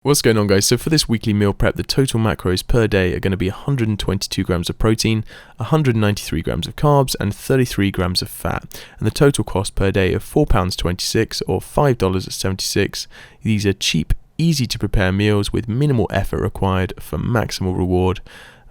What's going on, guys? So for this weekly meal prep, the total macros per day are going to be 122 grams of protein, 193 grams of carbs, and 33 grams of fat. And the total cost per day of £4.26 or $5.76. These are cheap, easy to prepare meals with minimal effort required for maximal reward.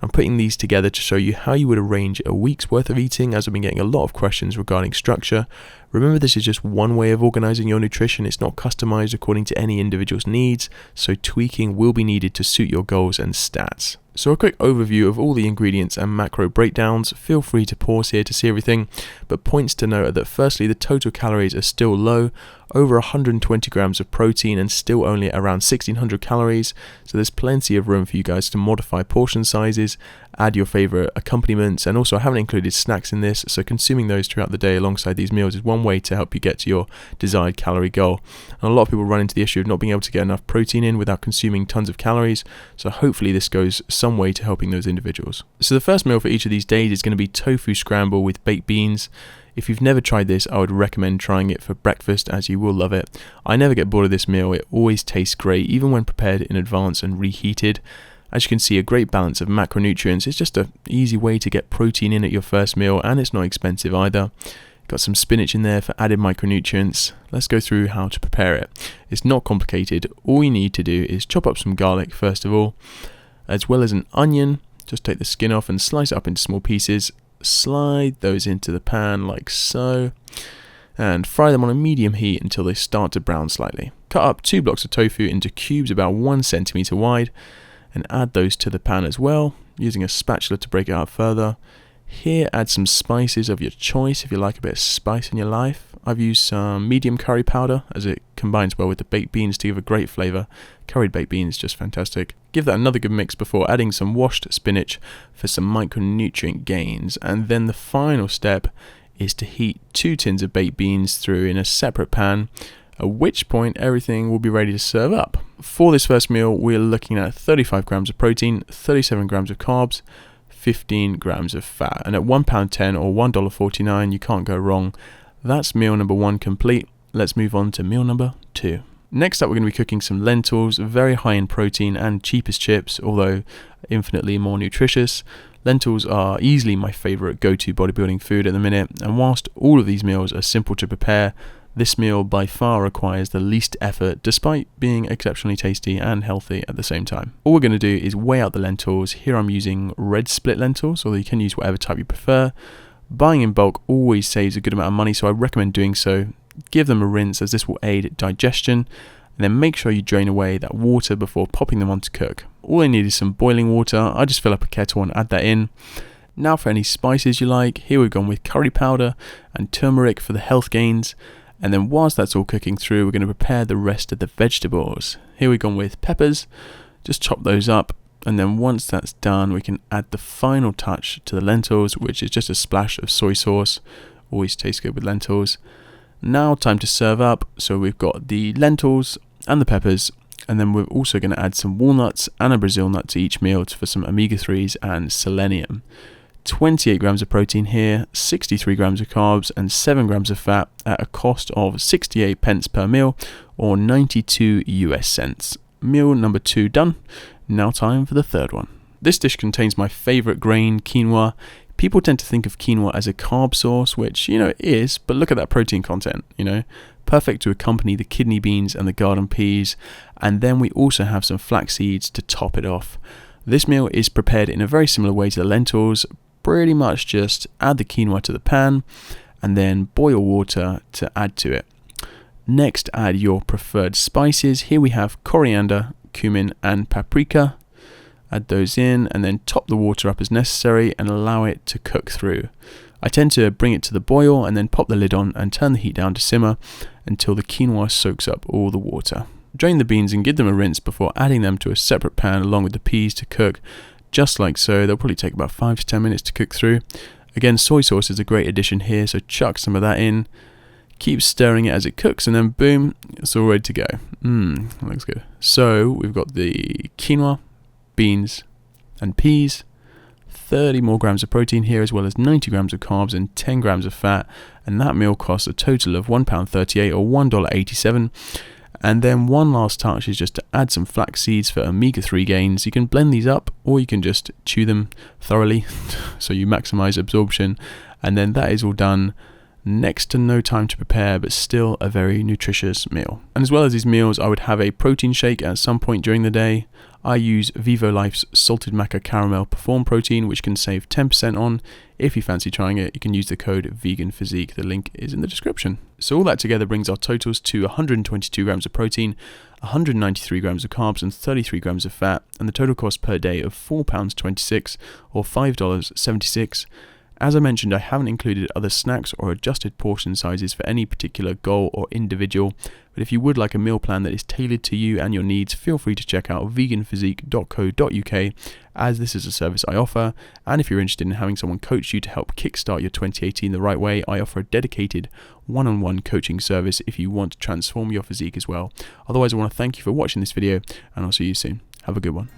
I'm putting these together to show you how you would arrange a week's worth of eating, as I've been getting a lot of questions regarding structure. Remember, this is just one way of organizing your nutrition. It's not customized according to any individual's needs, so tweaking will be needed to suit your goals and stats. So a quick overview of all the ingredients and macro breakdowns. Feel free to pause here to see everything, but points to note are that firstly, the total calories are still low, over 120 grams of protein and still only around 1600 calories, so there's plenty of room for you guys to modify portion sizes, add your favorite accompaniments, and also I haven't included snacks in this, so consuming those throughout the day alongside these meals is one way to help you get to your desired calorie goal. And a lot of people run into the issue of not being able to get enough protein in without consuming tons of calories, so hopefully this goes some way to helping those individuals. So the first meal for each of these days is going to be tofu scramble with baked beans. If you've never tried this, I would recommend trying it for breakfast, as you will love it. I never get bored of this meal. It always tastes great, even when prepared in advance and reheated. As you can see, a great balance of macronutrients. It's just an easy way to get protein in at your first meal, and it's not expensive either. Got some spinach in there for added micronutrients. Let's go through how to prepare it. It's not complicated. All you need to do is chop up some garlic first of all, as well as an onion. Just take the skin off and slice it up into small pieces. Slide those into the pan like so, and fry them on a medium heat until they start to brown slightly. Cut up 2 blocks of tofu into cubes about 1 centimeter wide, and add those to the pan as well, using a spatula to break it up further. Here, add some spices of your choice if you like a bit of spice in your life. I've used some medium curry powder, as it combines well with the baked beans to give a great flavour. Curried baked beans, just fantastic. Give that another good mix before adding some washed spinach for some micronutrient gains. And then the final step is to heat 2 tins of baked beans through in a separate pan, at which point everything will be ready to serve up. For this first meal, we're looking at 35 grams of protein, 37 grams of carbs, 15 grams of fat, and at £1.10 or $1.49 you can't go wrong. That's meal number 1 complete. Let's move on to meal number 2. Next up, we're going to be cooking some lentils, very high in protein and cheap as chips, although infinitely more nutritious. Lentils are easily my favourite go-to bodybuilding food at the minute, and whilst all of these meals are simple to prepare, this meal by far requires the least effort, despite being exceptionally tasty and healthy at the same time. All we're going to do is weigh out the lentils. Here I'm using red split lentils, although you can use whatever type you prefer. Buying in bulk always saves a good amount of money, so I recommend doing so. Give them a rinse, as this will aid digestion, and then make sure you drain away that water before popping them on to cook. All I need is some boiling water. I just fill up a kettle and add that in. Now for any spices you like. Here we've gone with curry powder and turmeric for the health gains. And then whilst that's all cooking through, we're going to prepare the rest of the vegetables. Here we've gone with peppers. Just chop those up. And then once that's done, we can add the final touch to the lentils, which is just a splash of soy sauce. Always tastes good with lentils. Now time to serve up. So we've got the lentils and the peppers. And then we're also going to add some walnuts and a Brazil nut to each meal for some omega-3s and selenium. 28 grams of protein here, 63 grams of carbs and 7 grams of fat at a cost of 68 pence per meal or 92 US cents. Meal number 2 done. Now time for the third one. This dish contains my favourite grain, quinoa. People tend to think of quinoa as a carb source, which, it is, but look at that protein content, Perfect to accompany the kidney beans and the garden peas. And then we also have some flax seeds to top it off. This meal is prepared in a very similar way to the lentils. Pretty much just add the quinoa to the pan and then boil water to add to it. Next, add your preferred spices. Here we have coriander, cumin and paprika. Add those in and then top the water up as necessary and allow it to cook through. I tend to bring it to the boil and then pop the lid on and turn the heat down to simmer until the quinoa soaks up all the water. Drain the beans and give them a rinse before adding them to a separate pan along with the peas to cook. Just like so. They'll probably take about 5 to 10 minutes to cook through. Again, soy sauce is a great addition here, so chuck some of that in. Keep stirring it as it cooks, and then boom, it's all ready to go. That looks good. So we've got the quinoa, beans, and peas. 30 more grams of protein here, as well as 90 grams of carbs and 10 grams of fat. And that meal costs a total of £1.38 or $1.87. And then one last touch is just to add some flax seeds for omega-3 gains. You can blend these up, or you can just chew them thoroughly so you maximize absorption. And then that is all done. Next to no time to prepare, but still a very nutritious meal. And as well as these meals, I would have a protein shake at some point during the day. I use Vivo Life's Salted Maca Caramel Perform Protein, which can save 10% on. If you fancy trying it, you can use the code VEGANPHYSIQUE. The link is in the description. So all that together brings our totals to 122 grams of protein, 193 grams of carbs, and 33 grams of fat, and the total cost per day of £4.26 or $5.76. As I mentioned, I haven't included other snacks or adjusted portion sizes for any particular goal or individual, but if you would like a meal plan that is tailored to you and your needs, feel free to check out veganphysique.co.uk, as this is a service I offer. And if you're interested in having someone coach you to help kickstart your 2018 the right way, I offer a dedicated one-on-one coaching service if you want to transform your physique as well. Otherwise, I want to thank you for watching this video, and I'll see you soon. Have a good one.